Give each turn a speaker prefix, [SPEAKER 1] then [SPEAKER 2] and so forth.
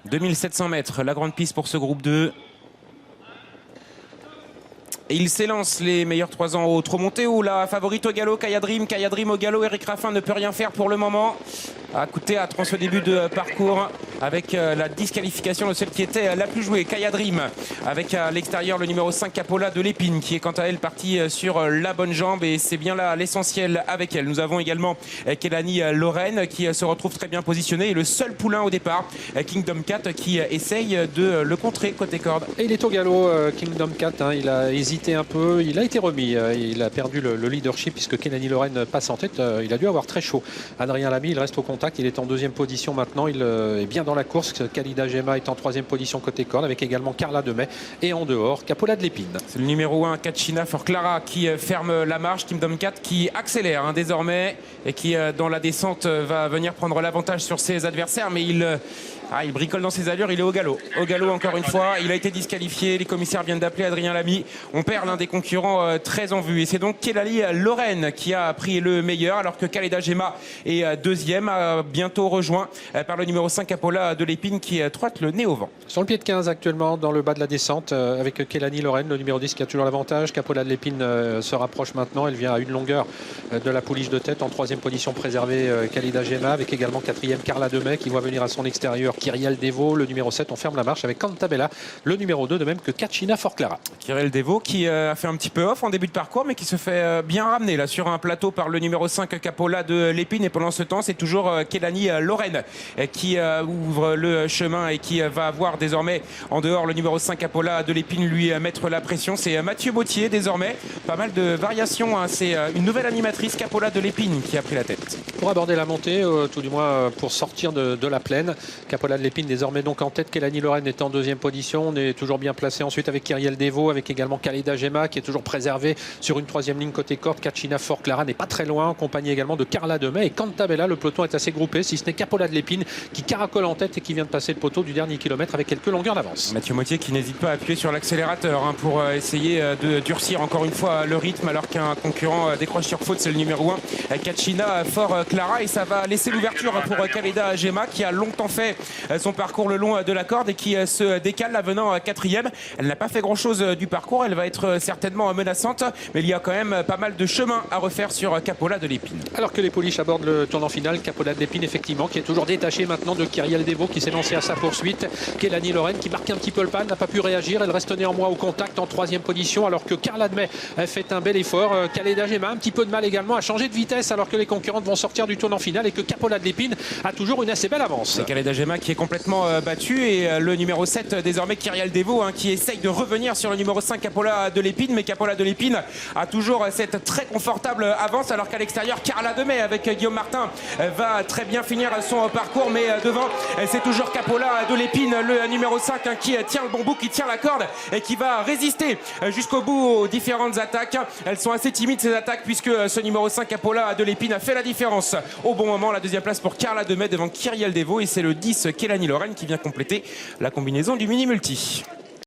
[SPEAKER 1] 2700 mètres, la grande piste pour ce groupe 2. Et il s'élance les meilleurs 3 ans au trot monté où la favorite au galop, Kaya Dream au galop. Eric Raffin ne peut rien faire pour le moment. A coûté à ce début de parcours avec la disqualification de celle qui était la plus jouée, Kaya Dream, avec à l'extérieur le numéro 5 Capola de l'Épine qui est quant à elle partie sur la bonne jambe et c'est bien là l'essentiel avec elle. Nous avons également Kelani Lorraine qui se retrouve très bien positionnée et le seul poulain au départ, Kingdom Cat, qui essaye de le contrer côté corde.
[SPEAKER 2] Et il est au galop, Kingdom Cat, hein, il a hésité un peu, il a été remis, il a perdu le leadership puisque Kelani Lorraine passe en tête, il a dû avoir très chaud. Adrien Lamy, il reste au contact, il est en deuxième position maintenant, il est bien dans la course. Khalida Gema est en troisième position côté corde avec également Carla Demey et en dehors Capola de l'Épine.
[SPEAKER 1] C'est le numéro 1 Kachina for Clara qui ferme la marche, Kingdom Cat qui accélère hein, désormais et qui dans la descente va venir prendre l'avantage sur ses adversaires, mais il bricole dans ses allures, il est au galop. Au galop encore une fois, il a été disqualifié, les commissaires viennent d'appeler Adrien Lamy. On perd l'un des concurrents très en vue et c'est donc Kelani Lorraine qui a pris le meilleur alors que Khalida Gema est deuxième, bientôt rejoint par le numéro 5 Capola de l'Épine qui trotte le nez au vent.
[SPEAKER 2] Sur le pied de 15 actuellement dans le bas de la descente avec Kelani Lorraine, le numéro 10 qui a toujours l'avantage. Capola de l'Épine se rapproche maintenant, elle vient à une longueur de la pouliche de tête. En troisième position préservée Khalida Gema avec également quatrième Carla Demey qui voit venir à son extérieur Kyriel Devo, le numéro 7. On ferme la marche avec Cantabella, le numéro 2, de même que Kachina for Clara.
[SPEAKER 1] Kyriel Devo qui a fait un petit peu off en début de parcours mais qui se fait bien ramener là sur un plateau par le numéro 5 Capola de l'Épine et pendant ce temps c'est toujours Kelani Lorraine qui ouvre le chemin et qui va avoir désormais en dehors le numéro 5 Capola de l'Épine lui mettre la pression. C'est Mathieu Bautier désormais, pas mal de variations hein. C'est une nouvelle animatrice Capola de l'Épine qui a pris la tête.
[SPEAKER 2] Pour aborder la montée, tout du moins pour sortir de la plaine, Capola de l'Épine désormais donc en tête. Kelani Lorraine est en deuxième position, on est toujours bien placé ensuite avec Kyriel Devo, avec également Khalida Gema qui est toujours préservé sur une troisième ligne côté corde. Kachina for Clara n'est pas très loin, en compagnie également de Carla Demey et Cantabella. Le peloton est assez groupé, si ce n'est Capola de l'Épine qui caracole en tête et qui vient de passer le poteau du dernier kilomètre avec quelques longueurs d'avance.
[SPEAKER 1] Mathieu Bautier qui n'hésite pas à appuyer sur l'accélérateur hein, pour essayer de durcir encore une fois le rythme alors qu'un concurrent décroche sur faute, c'est le numéro 1 Kachina for Clara et ça va laisser l'ouverture pour Khalida Gema qui a longtemps fait son parcours le long de la corde et qui se décale là venant quatrième. Elle n'a pas fait grand chose du parcours, elle va être certainement menaçante mais il y a quand même pas mal de chemin à refaire sur Capola de l'Épine.
[SPEAKER 2] Alors que les pouliches abordent le tournant final, Capola de l'Épine effectivement qui est toujours détaché maintenant de Kyriel Devo qui s'est lancé à sa poursuite. Kelani Lorraine qui marque un petit peu le pas, n'a pas pu réagir, elle reste néanmoins au contact en troisième position alors que Carla Demey fait un bel effort. Khalida Gema un petit peu de mal également à changer de vitesse alors que les concurrentes vont sortir du tournant final et que Capola de l'Épine a toujours une assez belle avance.
[SPEAKER 1] C'est Khalida Gema qui est complètement battu et le numéro 7 désormais Kyriel Devo hein, qui essaye de revenir sur le numéro 5 Capola de l'Épine, mais Capola de l'Épine a toujours cette très confortable avance alors qu'à l'extérieur Carla Demey avec Guillaume Martin va très bien finir son parcours, mais devant c'est toujours Capola de l'Épine, le numéro 5 hein, qui tient le bon bout, qui tient la corde et qui va résister jusqu'au bout aux différentes attaques. Elles sont assez timides ces attaques puisque ce numéro 5 Capola de l'Épine a fait la différence au bon moment. La deuxième place pour Carla Demey devant Kyriel Devo et c'est le 10 Kelani Lorraine qui vient compléter la combinaison du mini multi.